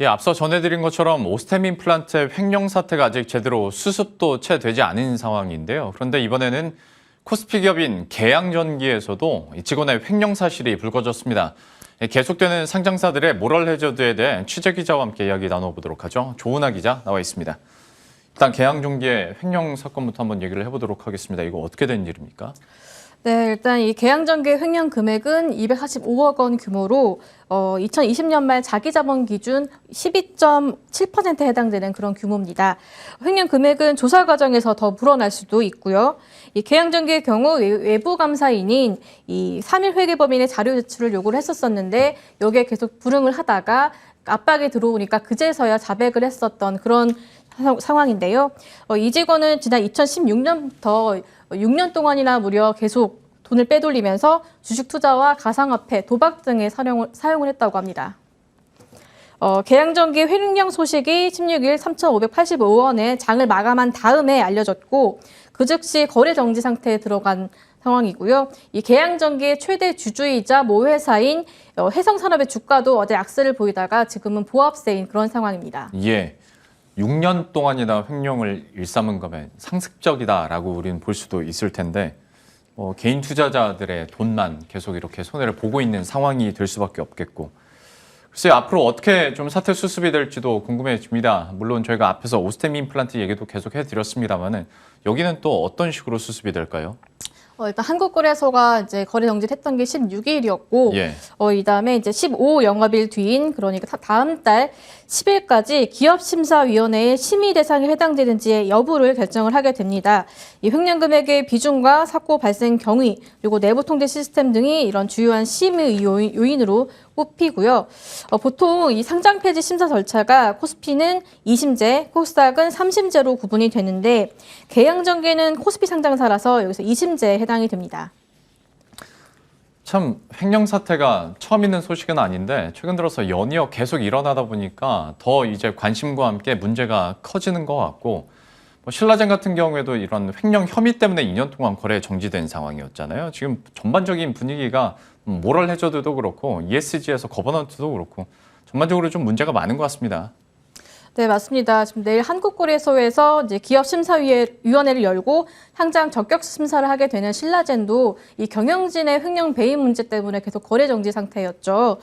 예, 앞서 전해드린 것처럼 오스템 임플란트의 횡령 사태가 아직 제대로 수습도 채 되지 않은 상황인데요. 그런데 이번에는 코스피 기업인 계양전기에서도 직원의 횡령 사실이 불거졌습니다. 예, 계속되는 상장사들의 모럴 해저드에 대해 취재 기자와 함께 이야기 나눠보도록 하죠. 조은하 기자 나와 있습니다. 일단 계양전기의 횡령 사건부터 한번 얘기를 해보도록 하겠습니다. 이거 어떻게 된 일입니까? 네, 일단 이 계양전기 횡령 금액은 245억 원 규모로 2020년 말 자기자본 기준 12.7%에 해당되는 그런 규모입니다. 횡령 금액은 조사 과정에서 더 불어날 수도 있고요. 이 계양전기의 경우 외부 감사인인 이 3일 회계법인의 자료 제출을 요구를 했었었는데 여기에 계속 불응을 하다가 압박이 들어오니까 그제서야 자백을 했었던 그런 상황인데요. 이 직원은 지난 2016년부터 6년 동안이나 무려 계속 돈을 빼돌리면서 주식 투자와 가상화폐, 도박 등에 사용을 했다고 합니다. 계양전기 횡령 소식이 16일 3,585원에 장을 마감한 다음에 알려졌고 그 즉시 거래 정지 상태에 들어간 상황이고요. 이 계양전기의 최대 주주이자 모회사인 해성산업의 주가도 어제 악세를 보이다가 지금은 보합세인 그런 상황입니다. 예. 6년 동안이나 횡령을 일삼은 거면 상습적이다라고 우리는 볼 수도 있을 텐데 개인 투자자들의 돈만 계속 이렇게 손해를 보고 있는 상황이 될 수밖에 없겠고 글쎄요, 앞으로 어떻게 좀 사태 수습이 될지도 궁금해집니다. 물론 저희가 앞에서 오스템 임플란트 얘기도 계속 해드렸습니다만은 여기는 또 어떤 식으로 수습이 될까요? 일단 한국거래소가 이제 거래 정지를 했던 게 16일이었고, 예. 이다음에 이제 15 영업일 뒤인 그러니까 다음 달 10일까지 기업심사위원회의 심의 대상에 해당되는지의 여부를 결정을 하게 됩니다. 이 횡령 금액의 비중과 사고 발생 경위 그리고 내부 통제 시스템 등이 이런 주요한 심의 요인으로 꼽히고요. 보통 이 상장 폐지 심사 절차가 코스피는 2심제, 코스닥은 3심제로 구분이 되는데 계양전기는 코스피 상장사라서 여기서 2심제에 해당이 됩니다. 참 횡령 사태가 처음 있는 소식은 아닌데 최근 들어서 연이어 계속 일어나다 보니까 더 이제 관심과 함께 문제가 커지는 것 같고 신라젠 같은 경우에도 이런 횡령 혐의 때문에 2년 동안 거래 정지된 상황이었잖아요. 지금 전반적인 분위기가 모럴 해저드도 그렇고 ESG에서 거버넌트도 그렇고 전반적으로 좀 문제가 많은 것 같습니다. 네, 맞습니다. 지금 내일 한국거래소에서 이제 기업심사위원회를 열고 상장 적격 심사를 하게 되는 신라젠도 이 경영진의 횡령 배임 문제 때문에 계속 거래 정지 상태였죠.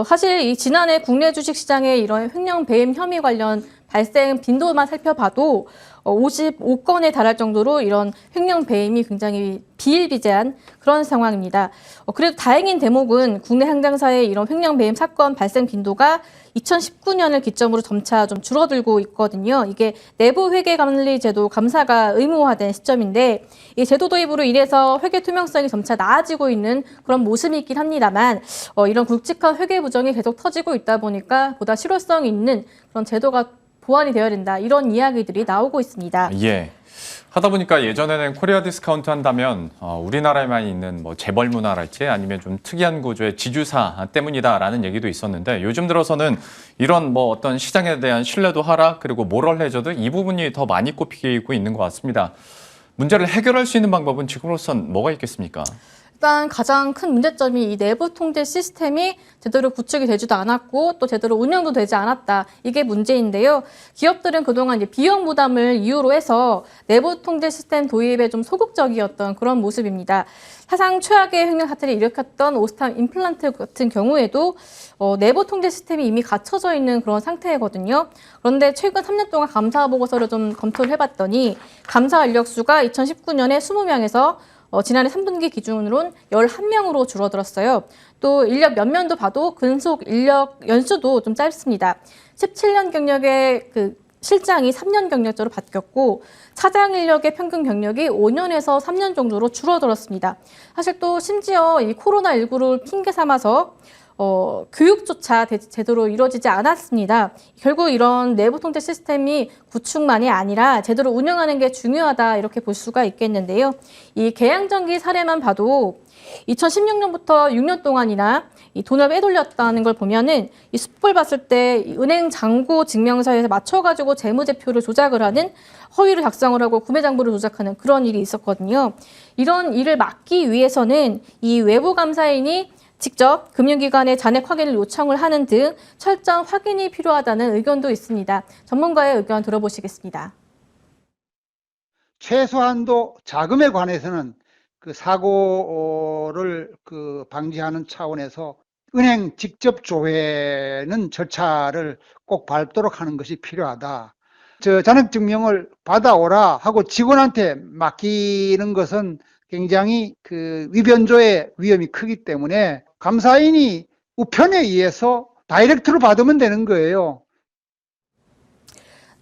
사실 이 지난해 국내 주식시장의 이런 횡령 배임 혐의 관련 발생 빈도만 살펴봐도 55건에 달할 정도로 이런 횡령 배임이 굉장히 비일비재한 그런 상황입니다. 그래도 다행인 대목은 국내 상장사의 이런 횡령 배임 사건 발생 빈도가 2019년을 기점으로 점차 좀 줄어들고 있거든요. 이게 내부 회계관리제도 감사가 의무화된 시점인데 이 제도 도입으로 인해서 회계 투명성이 점차 나아지고 있는 그런 모습이 있긴 합니다만 이런 굵직한 회계 부정이 계속 터지고 있다 보니까 보다 실효성 있는 그런 제도가 보완이 되어야 된다. 이런 이야기들이 나오고 있습니다. 예. 하다 보니까 예전에는 코리아 디스카운트 한다면 우리나라에만 있는 뭐 재벌 문화랄지 아니면 좀 특이한 구조의 지주사 때문이다라는 얘기도 있었는데 요즘 들어서는 이런 뭐 어떤 시장에 대한 신뢰도 하락 그리고 모럴 해저드 이 부분이 더 많이 꼽히고 있는 것 같습니다. 문제를 해결할 수 있는 방법은 지금으로선 뭐가 있겠습니까? 일단 가장 큰 문제점이 이 내부 통제 시스템이 제대로 구축이 되지도 않았고 또 제대로 운영도 되지 않았다. 이게 문제인데요. 기업들은 그동안 이제 비용 부담을 이유로 해서 내부 통제 시스템 도입에 좀 소극적이었던 그런 모습입니다. 사상 최악의 횡령 사태를 일으켰던 오스템 임플란트 같은 경우에도 내부 통제 시스템이 이미 갖춰져 있는 그런 상태거든요. 그런데 최근 3년 동안 감사 보고서를 좀 검토를 해봤더니 감사 인력수가 2019년에 20명에서 지난해 3분기 기준으로는 11명으로 줄어들었어요. 또 인력 면면도 봐도 근속 인력 연수도 좀 짧습니다. 17년 경력의 그 실장이 3년 경력제로 바뀌었고 차장 인력의 평균 경력이 5년에서 3년 정도로 줄어들었습니다. 사실 또 심지어 이 코로나19를 핑계 삼아서 교육조차 제대로 이루어지지 않았습니다. 결국 이런 내부 통제 시스템이 구축만이 아니라 제대로 운영하는 게 중요하다 이렇게 볼 수가 있겠는데요. 이 계양전기 사례만 봐도 2016년부터 6년 동안이나 이 돈을 빼돌렸다는 걸 보면은 이 수법을 봤을 때 은행 잔고 증명서에 맞춰가지고 재무제표를 조작을 하는 허위를 작성을 하고 구매 장부를 조작하는 그런 일이 있었거든요. 이런 일을 막기 위해서는 이 외부 감사인이 직접 금융기관에 잔액 확인을 요청을 하는 등 철저한 확인이 필요하다는 의견도 있습니다. 전문가의 의견 들어보시겠습니다. 최소한도 자금에 관해서는 그 사고를 방지하는 차원에서 은행 직접 조회는 절차를 꼭 밟도록 하는 것이 필요하다. 잔액증명을 받아오라 하고 직원한테 맡기는 것은 굉장히 위변조의 위험이 크기 때문에 감사인이 우편에 의해서 다이렉트로 받으면 되는 거예요.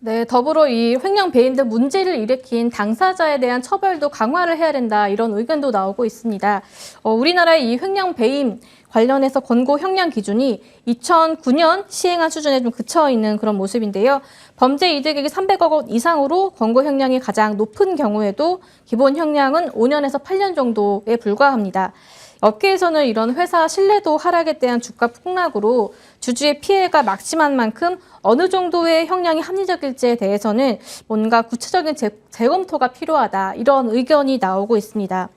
네, 더불어 이 횡령 배임 등 문제를 일으킨 당사자에 대한 처벌도 강화를 해야 된다, 이런 의견도 나오고 있습니다. 우리나라의 이 횡령 배임 관련해서 권고 형량 기준이 2009년 시행한 수준에 좀 그쳐 있는 그런 모습인데요. 범죄 이득액이 300억 원 이상으로 권고 형량이 가장 높은 경우에도 기본 형량은 5년에서 8년 정도에 불과합니다. 업계에서는 이런 회사 신뢰도 하락에 대한 주가 폭락으로 주주의 피해가 막심한 만큼 어느 정도의 형량이 합리적일지에 대해서는 뭔가 구체적인 재검토가 필요하다, 이런 의견이 나오고 있습니다.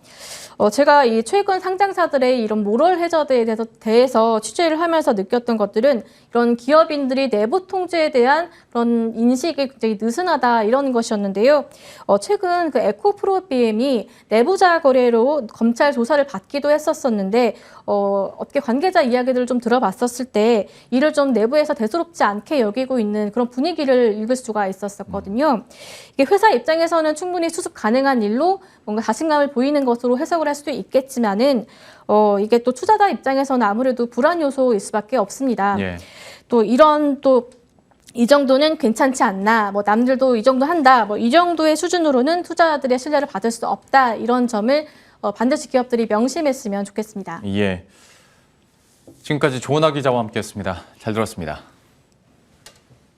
제가 이 최근 상장사들의 이런 모럴 해저드에 대해서 취재를 하면서 느꼈던 것들은 이런 기업인들이 내부 통제에 대한 그런 인식이 굉장히 느슨하다, 이런 것이었는데요. 최근 그 에코프로비엠이 내부자 거래로 검찰 조사를 받기도 했었는데 업계 관계자 이야기들을 좀 들어봤었을 때 이를 좀 내부에서 대수롭지 않게 여기고 있는 그런 분위기를 읽을 수가 있었거든요. 이게 회사 입장에서는 충분히 수습 가능한 일로 뭔가 자신감을 보이는 것으로 해석을 할 수도 있겠지만은 이게 또 투자자 입장에서는 아무래도 불안 요소일 수밖에 없습니다. 예. 또 이런 이 정도는 괜찮지 않나, 남들도 이 정도 한다, 이 정도의 수준으로는 투자자들의 신뢰를 받을 수 없다, 이런 점을 반드시 기업들이 명심했으면 좋겠습니다. 예. 지금까지 조은하 기자와 함께했습니다. 잘 들었습니다.